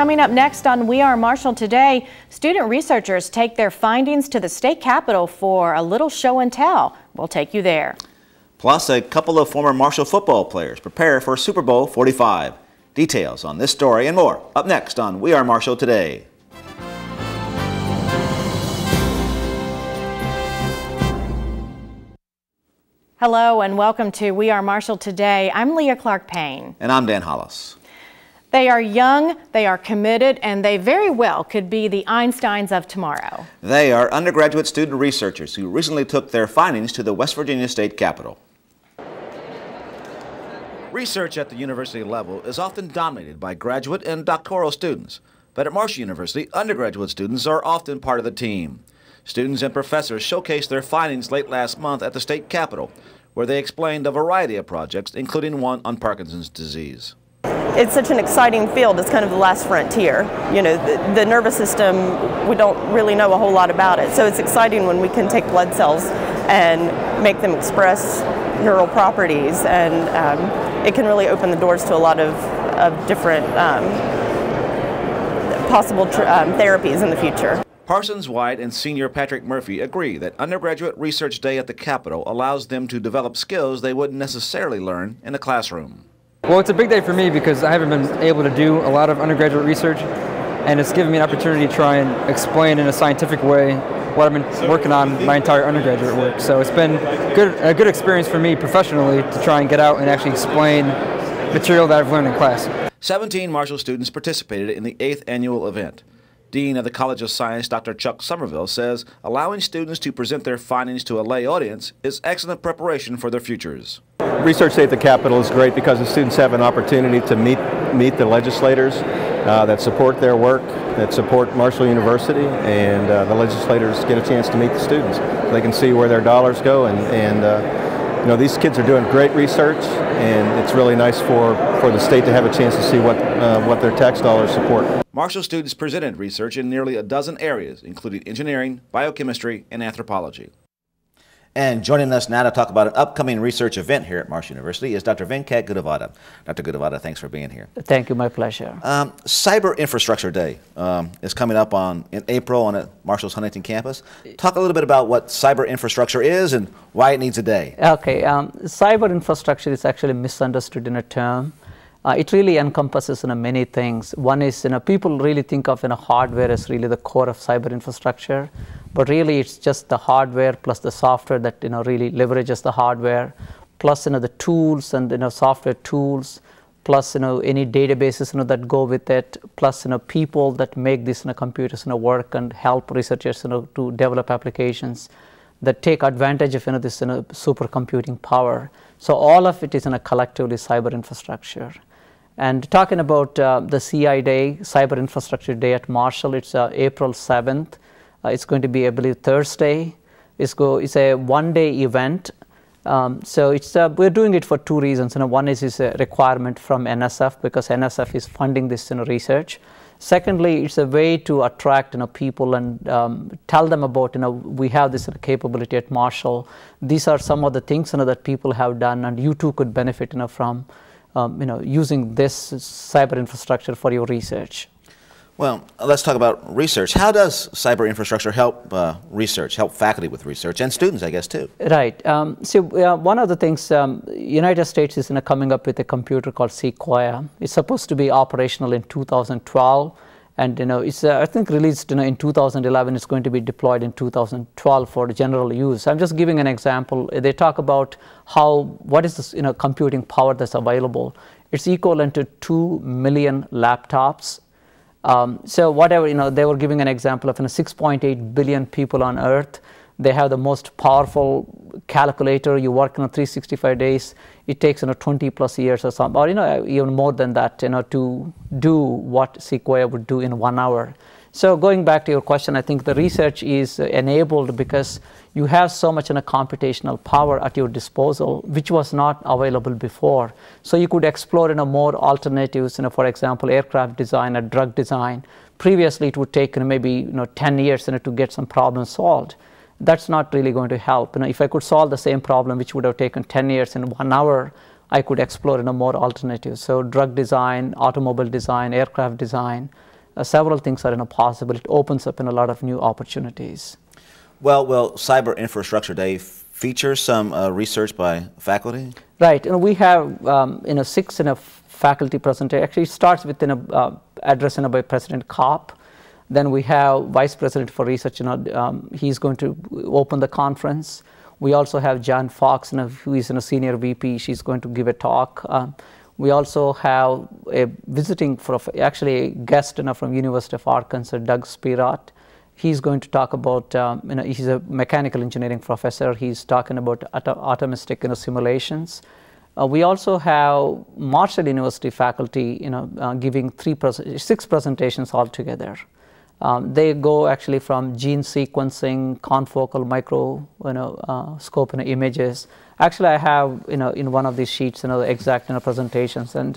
Coming up next on We Are Marshall Today, student researchers take their findings to the state capitol for a little show and tell. We'll take you there. Plus, a couple of former Marshall football players prepare for Super Bowl 45. Details on this story and more up next on We Are Marshall Today. Hello and welcome to We Are Marshall Today. I'm Leah Clark-Payne. And I'm Dan Hollis. They are young, they are committed, and they very well could be the Einsteins of tomorrow. They are undergraduate student researchers who recently took their findings to the West Virginia State Capitol. Research at the university level is often dominated by graduate and doctoral students, but at Marshall University, undergraduate students are often part of the team. Students and professors showcased their findings late last month at the state capitol, where they explained a variety of projects, including one on Parkinson's disease. It's such an exciting field. It's kind of the last frontier. You know, the nervous system, we don't really know a whole lot about it. So it's exciting when we can take blood cells and make them express neural properties, and it can really open the doors to a lot of different possible therapies in the future. Parsons White and senior Patrick Murphy agree that undergraduate research day at the Capitol allows them to develop skills they wouldn't necessarily learn in a classroom. Well, it's a big day for me because I haven't been able to do a lot of undergraduate research, and it's given me an opportunity to try and explain in a scientific way what I've been working on my entire undergraduate work. So it's been a good experience for me professionally to try and get out and actually explain material that I've learned in class. 17 Marshall students participated in the 8th annual event. Dean of the College of Science, Dr. Chuck Somerville, says allowing students to present their findings to a lay audience is excellent preparation for their futures. Research Day at the Capitol is great because the students have an opportunity to meet the legislators that support their work, that support Marshall University, and the legislators get a chance to meet the students. They can see where their dollars go, and you know, these kids are doing great research, and it's really nice for the state to have a chance to see what their tax dollars support. Marshall students presented research in nearly a dozen areas, including engineering, biochemistry, and anthropology. And joining us now to talk about an upcoming research event here at Marshall University is Dr. Venkat Gudivada. Dr. Gudivada, thanks for being here. Thank you, my pleasure. Cyber Infrastructure Day is coming up in April on Marshall's Huntington campus. Talk a little bit about what cyber infrastructure is and why it needs a day. Okay, cyber infrastructure is actually misunderstood in a term. It really encompasses many things. One is, people really think of hardware as really the core of cyber infrastructure, but really it's just the hardware plus the software that really leverages the hardware, plus the tools and software tools, plus any databases that go with it, plus people that make these computers work and help researchers to develop applications that take advantage of this supercomputing power. So all of it is collectively cyber infrastructure. And talking about the CI Day, Cyber Infrastructure Day at Marshall, it's April 7th. It's going to be, I believe, Thursday. It's a one-day event. So we're doing it for two reasons. One is it's a requirement from NSF because NSF is funding this research. Secondly, it's a way to attract people and tell them about we have this capability at Marshall. These are some of the things that people have done, and you too could benefit from using this cyber infrastructure for your research. Well, let's talk about research. How does cyber infrastructure help research, help faculty with research, and students, I guess, too? Right. So one of the things, United States is coming up with a computer called Sequoia. It's supposed to be operational in 2012. And it's I think released in 2011. It's going to be deployed in 2012 for general use. I'm just giving an example. They talk about what is this computing power that's available. It's equivalent to 2 million laptops. So whatever they were giving an example of 6.8 billion people on Earth. They have the most powerful calculator. You work 365 days. It takes 20 plus years or something, or even more than that, to do what Sequoia would do in 1 hour. So going back to your question, I think the research is enabled because you have so much computational power at your disposal, which was not available before. So you could explore more alternatives. For example, aircraft design or drug design. Previously, it would take maybe 10 years to get some problems solved. That's not really going to help. If I could solve the same problem, which would have taken 10 years in 1 hour, I could explore more alternatives. So drug design, automobile design, aircraft design. several things are possible. It opens up in a lot of new opportunities. Well, will Cyber Infrastructure Day feature some research by faculty? Right. We have 6 faculty presentation. Actually, it starts with an address by President Kopp. Then we have Vice President for Research. He's going to open the conference. We also have Jan Fox, who is a senior VP. She's going to give a talk. We also have a visiting, actually a guest from University of Arkansas, Doug Spirot. He's going to talk about, he's a mechanical engineering professor. He's talking about atomistic simulations. We also have Marshall University faculty, giving 6 presentations altogether. They go actually from gene sequencing, confocal microscope images. Actually, I have in one of these sheets the exact presentations, and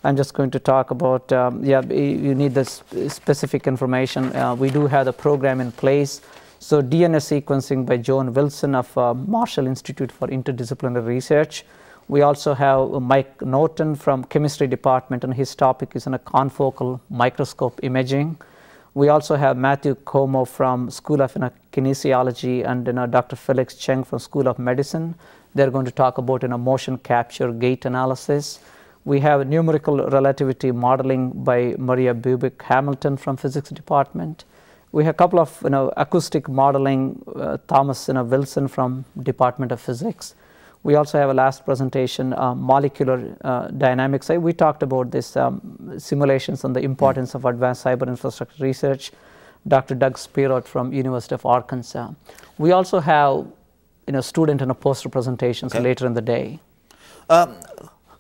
I'm just going to talk about. You need this specific information. We do have the program in place. So DNA sequencing by Joan Wilson of Marshall Institute for Interdisciplinary Research. We also have Mike Norton from Chemistry Department, and his topic is confocal microscope imaging. We also have Matthew Como from School of Kinesiology and Dr. Felix Cheng from School of Medicine. They're going to talk about motion capture gate analysis. We have numerical relativity modeling by Maria Bubick Hamilton from Physics Department. We have a couple of acoustic modeling, Thomas Wilson from Department of Physics. We also have a last presentation, molecular dynamics. We talked about this simulations and the importance of advanced cyber infrastructure research. Dr. Doug Spirot from University of Arkansas. We also have student and poster presentations later in the day.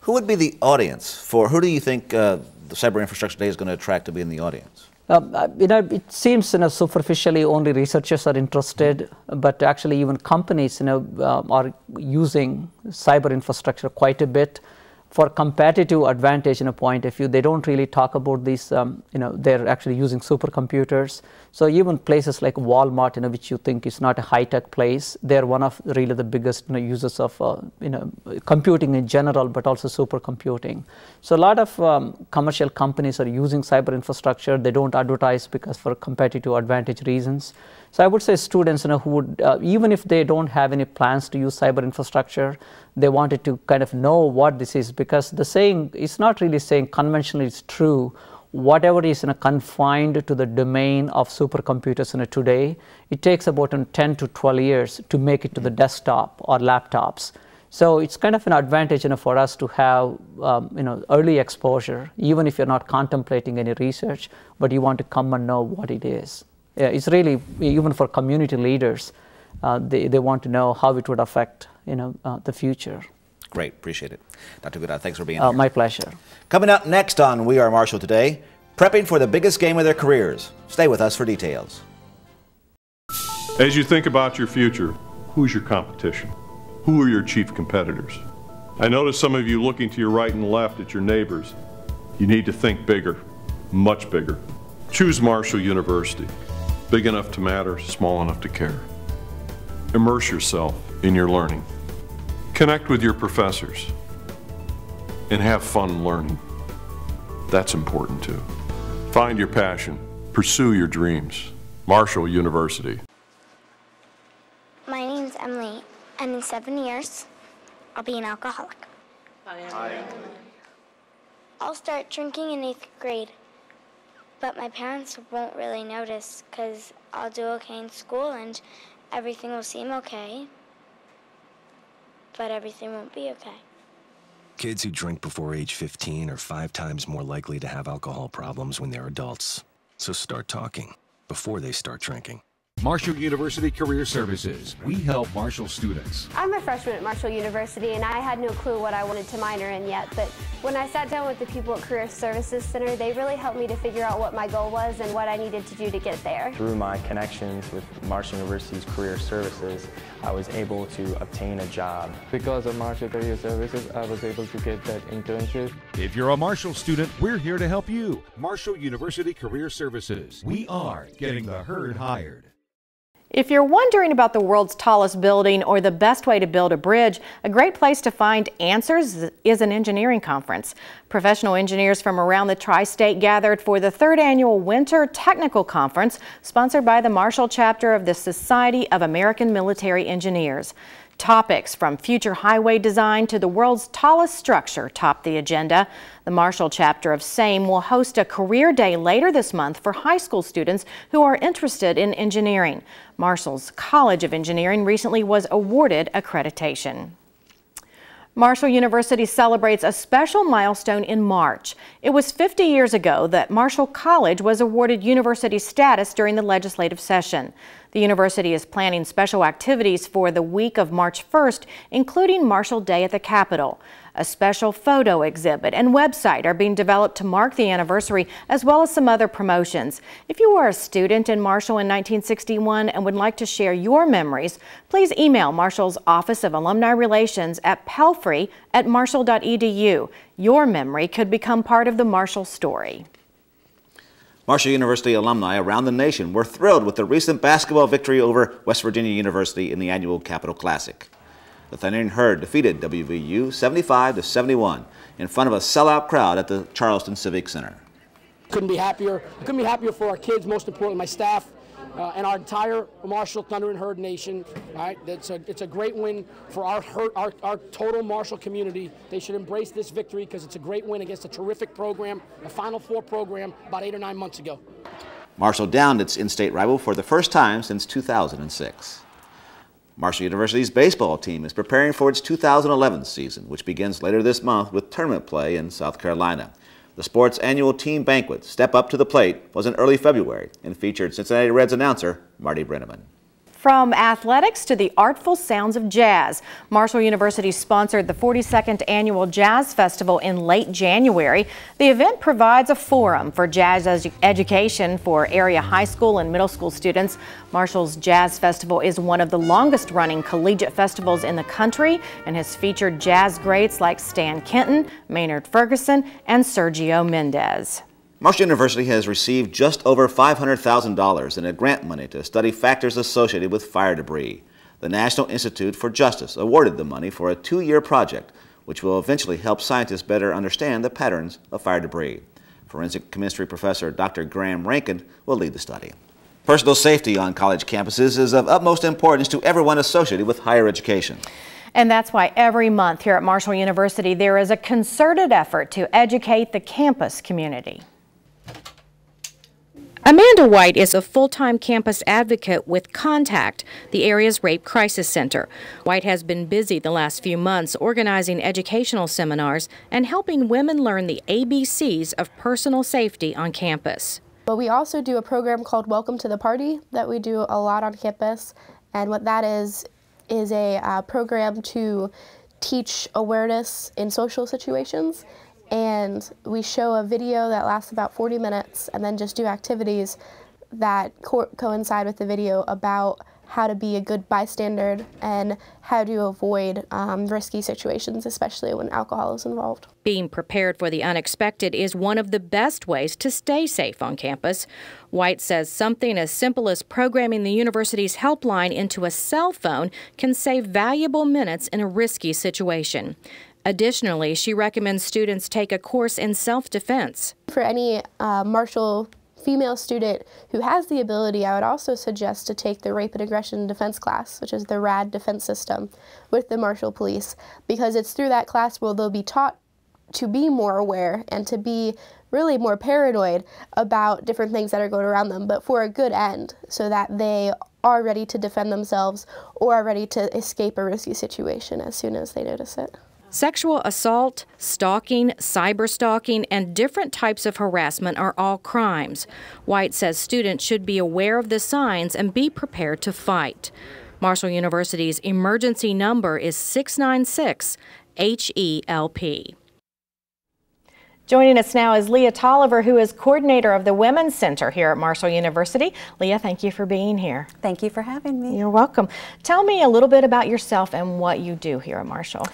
Who would be the audience for? Who do you think the Cyber Infrastructure Day is going to attract to be in the audience? It seems superficially only researchers are interested, but actually even companies are using cyber infrastructure quite a bit for competitive advantage point of view. They don't really talk about these, they're actually using supercomputers. So even places like Walmart, which you think is not a high-tech place, they're one of really the biggest users of computing in general, but also supercomputing. So a lot of commercial companies are using cyber infrastructure. They don't advertise because for competitive advantage reasons. So I would say students who would, even if they don't have any plans to use cyber infrastructure, they wanted to kind of know what this is, because the saying, it's not really saying conventionally it's true. Whatever is confined to the domain of supercomputers today, it takes about 10 to 12 years to make it to the desktop or laptops. So it's kind of an advantage for us to have early exposure, even if you're not contemplating any research, but you want to come and know what it is. It's really, even for community leaders, they want to know how it would affect the future. Great, appreciate it. Dr. Gudivada, thanks for being here. My pleasure. Coming up next on We Are Marshall Today, prepping for the biggest game of their careers. Stay with us for details. As you think about your future, who's your competition? Who are your chief competitors? I notice some of you looking to your right and left at your neighbors. You need to think bigger, much bigger. Choose Marshall University. Big enough to matter, small enough to care. Immerse yourself in your learning. Connect with your professors and have fun learning. That's important too. Find your passion. Pursue your dreams. Marshall University. My name's Emily, and in 7 years, I'll be an alcoholic. Hi. I'll start drinking in 8th grade, but my parents won't really notice because I'll do okay in school and everything will seem okay, but everything won't be okay. Kids who drink before age 15 are 5 times more likely to have alcohol problems when they're adults. So start talking before they start drinking. Marshall University Career Services. We help Marshall students. I'm a freshman at Marshall University, and I had no clue what I wanted to minor in yet, but when I sat down with the people at Career Services Center, they really helped me to figure out what my goal was and what I needed to do to get there. Through my connections with Marshall University's Career Services, I was able to obtain a job. Because of Marshall Career Services, I was able to get that internship. If you're a Marshall student, we're here to help you. Marshall University Career Services. We are getting the herd hired. If you're wondering about the world's tallest building or the best way to build a bridge, a great place to find answers is an engineering conference. Professional engineers from around the tri-state gathered for the 3rd annual Winter Technical Conference, sponsored by the Marshall chapter of the Society of American Military Engineers. Topics from future highway design to the world's tallest structure top the agenda. The Marshall chapter of SAME will host a career day later this month for high school students who are interested in engineering. Marshall's College of Engineering recently was awarded accreditation. Marshall University celebrates a special milestone in March. It was 50 years ago that Marshall College was awarded university status during the legislative session. The university is planning special activities for the week of March 1st, including Marshall Day at the Capitol. A special photo exhibit and website are being developed to mark the anniversary, as well as some other promotions. If you were a student in Marshall in 1961 and would like to share your memories, please email Marshall's Office of Alumni Relations at pelfrey@marshall.edu. Your memory could become part of the Marshall story. Marshall University alumni around the nation were thrilled with the recent basketball victory over West Virginia University in the annual Capital Classic. The Thundering Herd defeated WVU 75-71 in front of a sellout crowd at the Charleston Civic Center. Couldn't be happier. Couldn't be happier for our kids, most importantly my staff, and our entire Marshall Thundering Herd nation. All right, it's a great win for our total Marshall community. They should embrace this victory because it's a great win against a terrific program, a Final Four program about 8 or 9 months ago. Marshall downed its in-state rival for the first time since 2006. Marshall University's baseball team is preparing for its 2011 season, which begins later this month with tournament play in South Carolina. The sport's annual team banquet, Step Up to the Plate, was in early February and featured Cincinnati Reds announcer Marty Brenneman. From athletics to the artful sounds of jazz, Marshall University sponsored the 42nd Annual Jazz Festival in late January. The event provides a forum for jazz education for area high school and middle school students. Marshall's Jazz Festival is one of the longest-running collegiate festivals in the country and has featured jazz greats like Stan Kenton, Maynard Ferguson, and Sergio Mendez. Marshall University has received just over $500,000 in a grant money to study factors associated with fire debris. The National Institute for Justice awarded the money for a 2-year project, which will eventually help scientists better understand the patterns of fire debris. Forensic chemistry professor Dr. Graham Rankin will lead the study. Personal safety on college campuses is of utmost importance to everyone associated with higher education. And that's why every month here at Marshall University there is a concerted effort to educate the campus community. Amanda White is a full-time campus advocate with Contact, the area's rape crisis center. White has been busy the last few months organizing educational seminars and helping women learn the ABCs of personal safety on campus. But we also do a program called Welcome to the Party that we do a lot on campus, and what that is a program to teach awareness in social situations. And we show a video that lasts about 40 minutes and then just do activities that coincide with the video about how to be a good bystander and how to avoid risky situations, especially when alcohol is involved. Being prepared for the unexpected is one of the best ways to stay safe on campus. White says something as simple as programming the university's helpline into a cell phone can save valuable minutes in a risky situation. Additionally, she recommends students take a course in self-defense. For any Marshall female student who has the ability, I would also suggest to take the Rape and Aggression Defense class, which is the RAD defense system with the Marshall Police, because it's through that class where they'll be taught to be more aware and to be really more paranoid about different things that are going around them, but for a good end, so that they are ready to defend themselves or are ready to escape a risky situation as soon as they notice it. Sexual assault, stalking, cyberstalking, and different types of harassment are all crimes. White says students should be aware of the signs and be prepared to fight. Marshall University's emergency number is 696-HELP. Joining us now is Leah Tolliver, who is coordinator of the Women's Center here at Marshall University. Leah, thank you for being here. Thank you for having me. You're welcome. Tell me a little bit about yourself and what you do here at Marshall.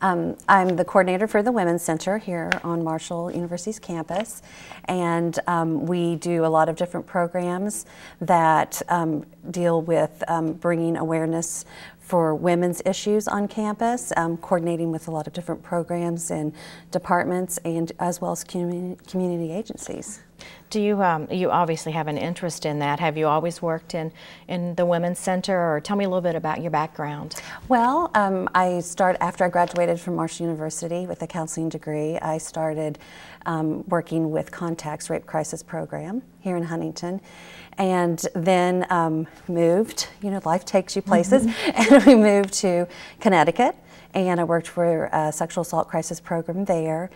I'm the coordinator for the Women's Center here on Marshall University's campus, and we do a lot of different programs that deal with bringing awareness for women's issues on campus, coordinating with a lot of different programs and departments, and as well as community agencies. Do you, you obviously have an interest in that. Have you always worked in the Women's Center, or tell me a little bit about your background? Well, after I graduated from Marshall University with a counseling degree, I started working with Contact's Rape Crisis Program here in Huntington, and then moved, life takes you places, and we moved to Connecticut, and I worked for a sexual assault crisis program there.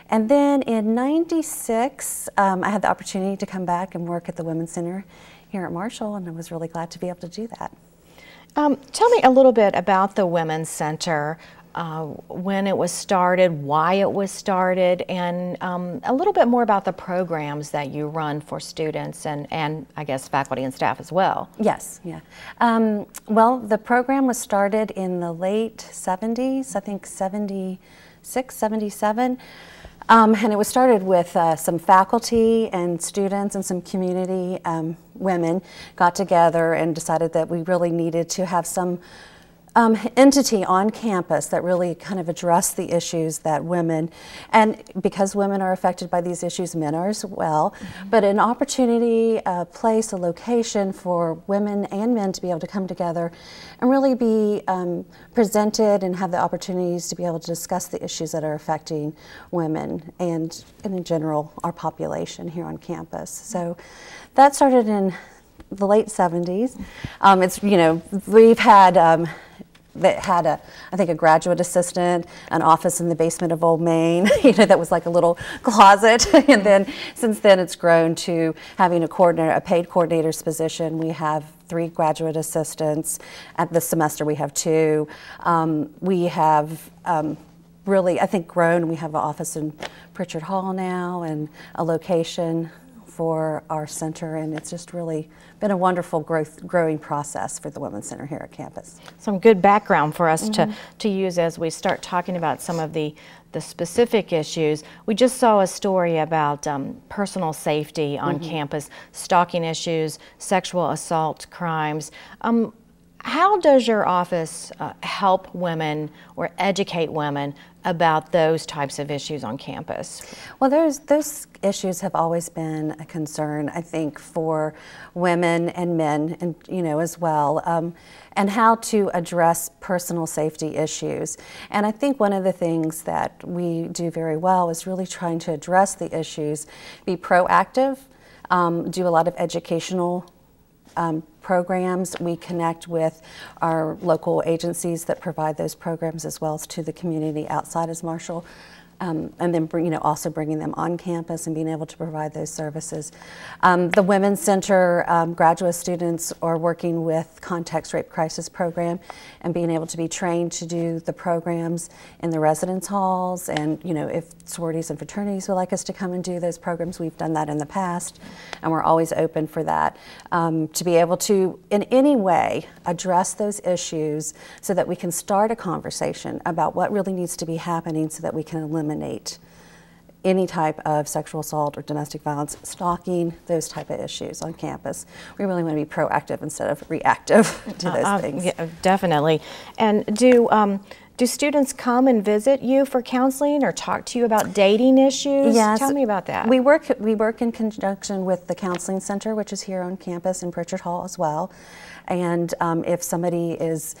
And then in '96, I had the opportunity to come back and work at the Women's Center here at Marshall, and I was really glad to be able to do that. Tell me a little bit about the Women's Center, when it was started, why it was started, and a little bit more about the programs that you run for students and I guess faculty and staff as well. Yes, yeah. Well, the program was started in the late 70s, I think 76, 77. And it was started with some faculty and students and some community women got together and decided that we really needed to have some entity on campus that really kind of addressed the issues that women, and because women are affected by these issues, men are as well, but an opportunity, a place, a location for women and men to be able to come together and really be presented and have the opportunities to be able to discuss the issues that are affecting women and in general our population here on campus. So that started in the late 70s. We've had I think a graduate assistant, an office in the basement of Old Main, that was like a little closet. And then since then it's grown to having a paid coordinator's position. We have 3 graduate assistants. At this semester we have 2. We have really, I think, grown. We have an office in Pritchard Hall now and a location for our center, and it's just really been a wonderful growing process for the Women's Center here at campus. Some good background for us to use as we start talking about some of the specific issues. We just saw a story about personal safety on campus, stalking issues, sexual assault crimes. How does your office help women or educate women about those types of issues on campus? Well, those issues have always been a concern, I think, for women and men, and as well, and how to address personal safety issues. And I think one of the things that we do very well is really trying to address the issues, be proactive, do a lot of educational programs. We connect with our local agencies that provide those programs as well as to the community outside as Marshall. And then also bringing them on campus and being able to provide those services. The Women's Center graduate students are working with Contact's Rape Crisis Program and being able to be trained to do the programs in the residence halls, and if sororities and fraternities would like us to come and do those programs, we've done that in the past, and we're always open for that, to be able to in any way address those issues so that we can start a conversation about what really needs to be happening so that we can eliminate any type of sexual assault or domestic violence, stalking, those type of issues on campus. We really want to be proactive instead of reactive to those things. Yeah, definitely. And do students come and visit you for counseling or talk to you about dating issues? Yes. Tell me about that. We work in conjunction with the Counseling Center, which is here on campus in Pritchard Hall as well. And if somebody is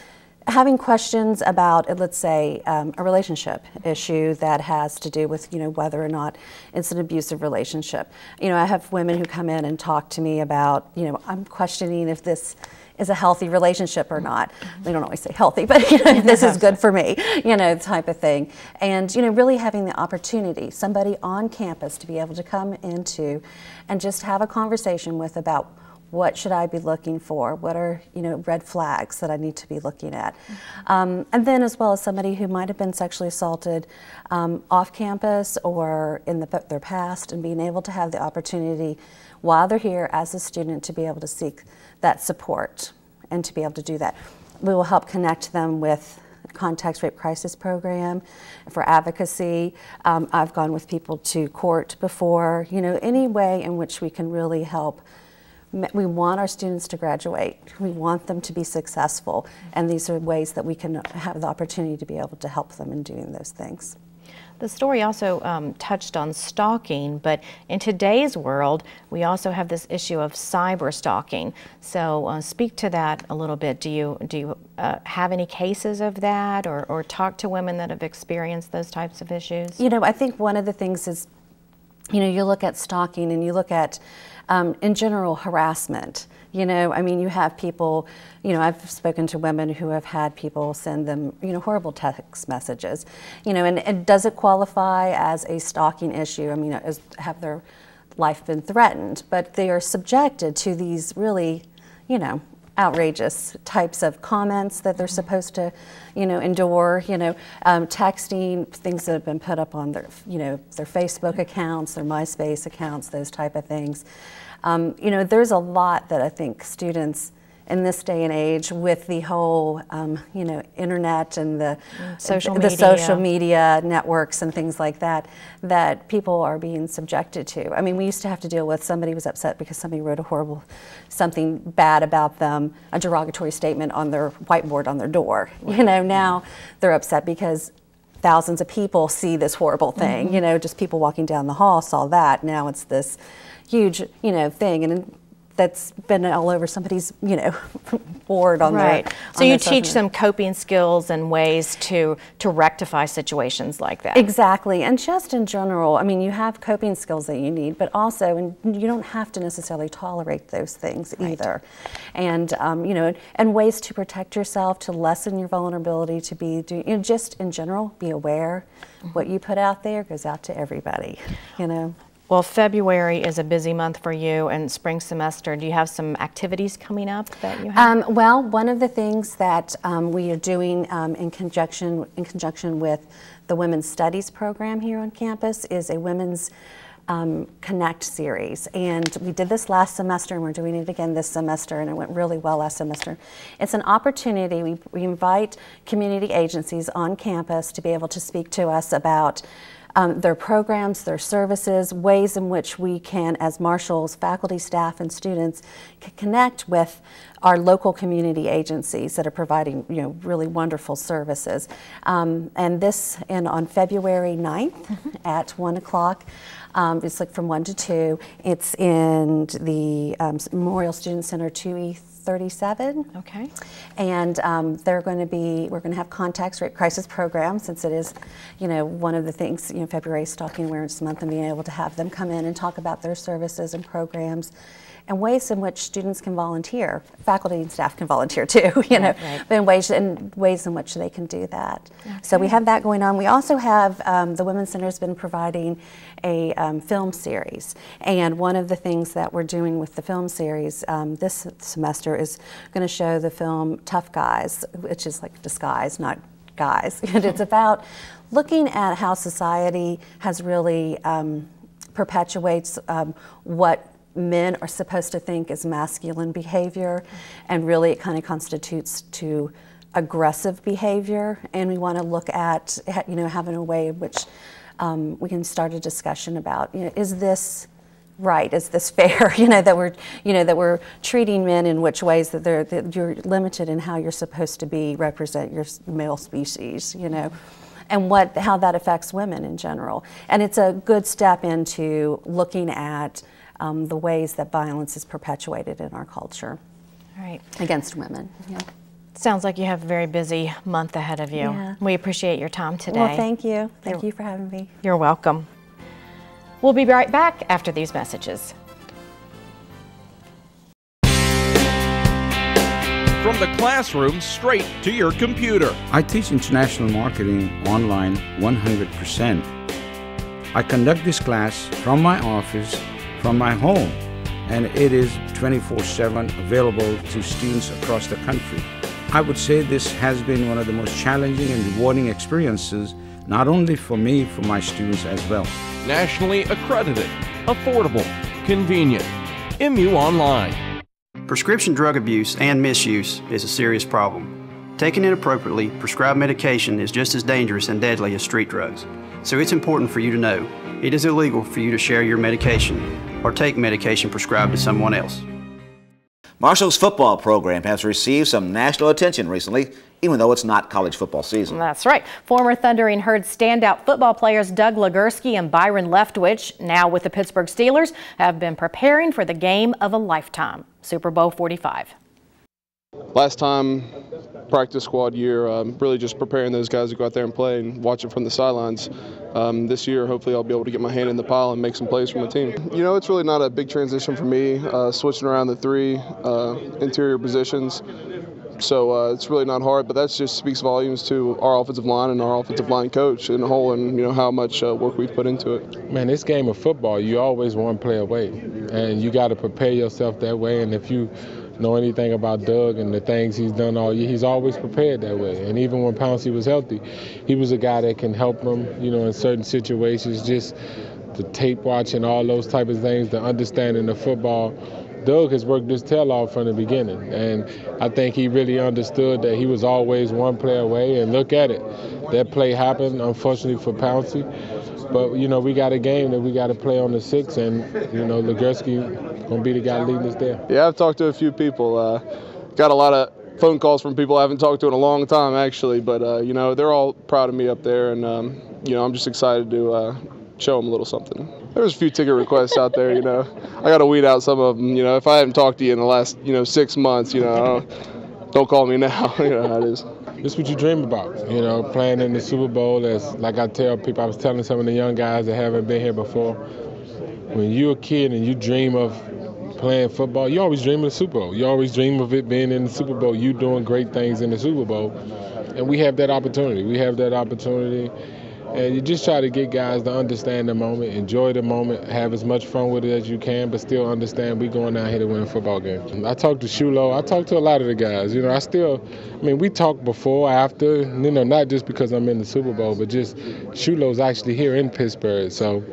having questions about, let's say, a relationship issue that has to do with, whether or not it's an abusive relationship. I have women who come in and talk to me about, I'm questioning if this is a healthy relationship or not. They don't always say healthy, but if this is good for me, type of thing. And, really having the opportunity, somebody on campus to be able to come into and just have a conversation with about what should I be looking for? What are red flags that I need to be looking at? And then as well as somebody who might have been sexually assaulted off campus or in their past, and being able to have the opportunity while they're here as a student to be able to seek that support and to be able to do that. We will help connect them with context rape crisis program for advocacy. I've gone with people to court before, any way in which we can really help. We want our students to graduate. We want them to be successful, and these are ways that we can have the opportunity to be able to help them in doing those things. The story also touched on stalking, but in today's world, we also have this issue of cyber stalking. So speak to that a little bit. Do you have any cases of that, or talk to women that have experienced those types of issues? I think one of the things is, you look at stalking and you look at, in general, harassment. You have people, I've spoken to women who have had people send them, horrible text messages, and does it qualify as a stalking issue? Have their life been threatened? But they are subjected to these really, outrageous types of comments that they're supposed to, endure, texting, things that have been put up on their, their Facebook accounts, their MySpace accounts, those type of things. There's a lot that I think students in this day and age, with the whole, internet and the social media networks and things like that, that people are being subjected to. We used to have to deal with somebody was upset because somebody wrote something bad about them, a derogatory statement on their whiteboard on their door. Now they're upset because thousands of people see this horrible thing. Just people walking down the hall saw that. Now it's this huge, thing, and that's been all over somebody's, board on their. So you teach them coping skills and ways to rectify situations like that. Exactly, and just in general, you have coping skills that you need, but also, and you don't have to necessarily tolerate those things either. And and ways to protect yourself, to lessen your vulnerability, to be, just in general, be aware. What you put out there goes out to everybody. Well, February is a busy month for you, and spring semester. Do you have some activities coming up that you have? Well, one of the things that we are doing in conjunction with the Women's Studies program here on campus is a Women's Connect series. And we did this last semester, and we're doing it again this semester, and it went really well last semester. It's an opportunity. We invite community agencies on campus to be able to speak to us about their programs, their services, ways in which we can, as marshals, faculty, staff, and students, can connect with our local community agencies that are providing, really wonderful services. And this, on February 9th at 1 o'clock, it's like from 1 to 2. It's in the Memorial Student Center 2E37. Okay. And we're going to have context rape crisis programs, since it is, one of the things, February Stalking Awareness Month, and being able to have them come in and talk about their services and programs, and ways in which students can volunteer. Faculty and staff can volunteer too, but in ways in which they can do that. Okay. So we have that going on. We also have, the Women's Center has been providing a film series, and one of the things that we're doing with the film series this semester is going to show the film Tough Guys, which is like disguise, not guys. And it's about looking at how society has really perpetuates what men are supposed to think is masculine behavior, and really it kind of constitutes to aggressive behavior. And we want to look at, having a way in which we can start a discussion about, is this right? Is this fair? That we're treating men in which ways that you're limited in how you're supposed to represent your male species, and how that affects women in general. And it's a good step into looking at the ways that violence is perpetuated in our culture. All right. Against women. Yeah. Sounds like you have a very busy month ahead of you. Yeah. We appreciate your time today. Well, thank you. Thank you for having me. You're welcome. We'll be right back after these messages. From the classroom straight to your computer. I teach international marketing online 100%. I conduct this class from my office, from my home, and it is 24/7 available to students across the country. I would say this has been one of the most challenging and rewarding experiences, not only for me, for my students as well. Nationally accredited, affordable, convenient. MU Online. Prescription drug abuse and misuse is a serious problem. Taking it appropriately, prescribed medication is just as dangerous and deadly as street drugs. So it's important for you to know it is illegal for you to share your medication or take medication prescribed to someone else. Marshall's football program has received some national attention recently, even though it's not college football season. That's right. Former Thundering Herd standout football players Doug Legursky and Byron Leftwich, now with the Pittsburgh Steelers, have been preparing for the game of a lifetime, Super Bowl 45. Last time, practice squad year, really just preparing those guys to go out there and play and watch it from the sidelines. This year, hopefully I'll be able to get my hand in the pile and make some plays for my team. You know, it's really not a big transition for me, switching around the three interior positions. So it's really not hard, but that just speaks volumes to our offensive line and our offensive line coach in a whole, and you know how much work we've put into it. Man, this game of football, you always one play away, and you got to prepare yourself that way. And if you know anything about Doug and the things he's done all year, he's always prepared that way. And even when Pouncey was healthy, he was a guy that can help him, you know, in certain situations, just the tape watching, all those type of things, the understanding of football. Doug has worked his tail off from the beginning, and I think he really understood that he was always one play away, and look at it. That play happened, unfortunately, for Pouncey. But, you know, we got a game that we got to play on the 6th, and, you know, Legursky going to be the guy leading us there. Yeah, I've talked to a few people. Got a lot of phone calls from people I haven't talked to in a long time, actually. But, you know, they're all proud of me up there, and, you know, I'm just excited to show them a little something. There was a few ticket requests out there, you know. I got to weed out some of them. You know, if I haven't talked to you in the last, 6 months, you know, don't call me now. You know how it is. This is what you dream about, you know, playing in the Super Bowl. As like I tell people, I was telling some of the young guys that haven't been here before, when you're a kid and you dream of playing football, you always dream of the Super Bowl. You always dream of it being in the Super Bowl, you doing great things in the Super Bowl. And we have that opportunity. We have that opportunity. And you just try to get guys to understand the moment, enjoy the moment, have as much fun with it as you can, but still understand we're going out here to win a football game. I talked to Shulo. I talked to a lot of the guys. You know, we talk before, after, you know, not just because I'm in the Super Bowl, but just Shulo's actually here in Pittsburgh. So,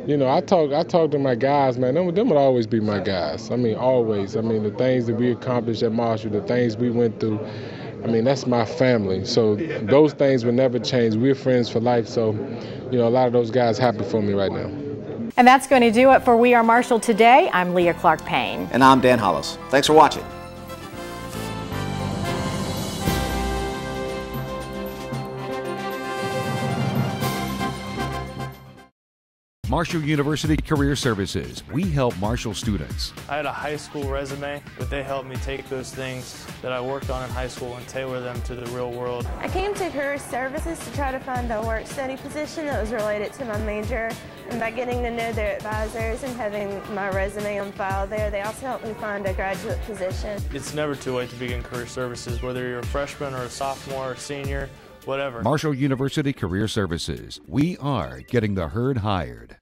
you know, I talk to my guys, man. Them would always be my guys. I mean, always. I mean, the things that we accomplished at Marshall, the things we went through, I mean, that's my family. So those things will never change. We're friends for life. So, you know, a lot of those guys happy for me right now. And that's going to do it for We Are Marshall today. I'm Leah Clark-Payne. And I'm Dan Hollis. Thanks for watching. Marshall University Career Services. We help Marshall students. I had a high school resume, but they helped me take those things that I worked on in high school and tailor them to the real world. I came to Career Services to try to find a work study position that was related to my major. And by getting to know their advisors and having my resume on file there, they also helped me find a graduate position. It's never too late to begin career services, whether you're a freshman or a sophomore or a senior, whatever. Marshall University Career Services. We are getting the herd hired.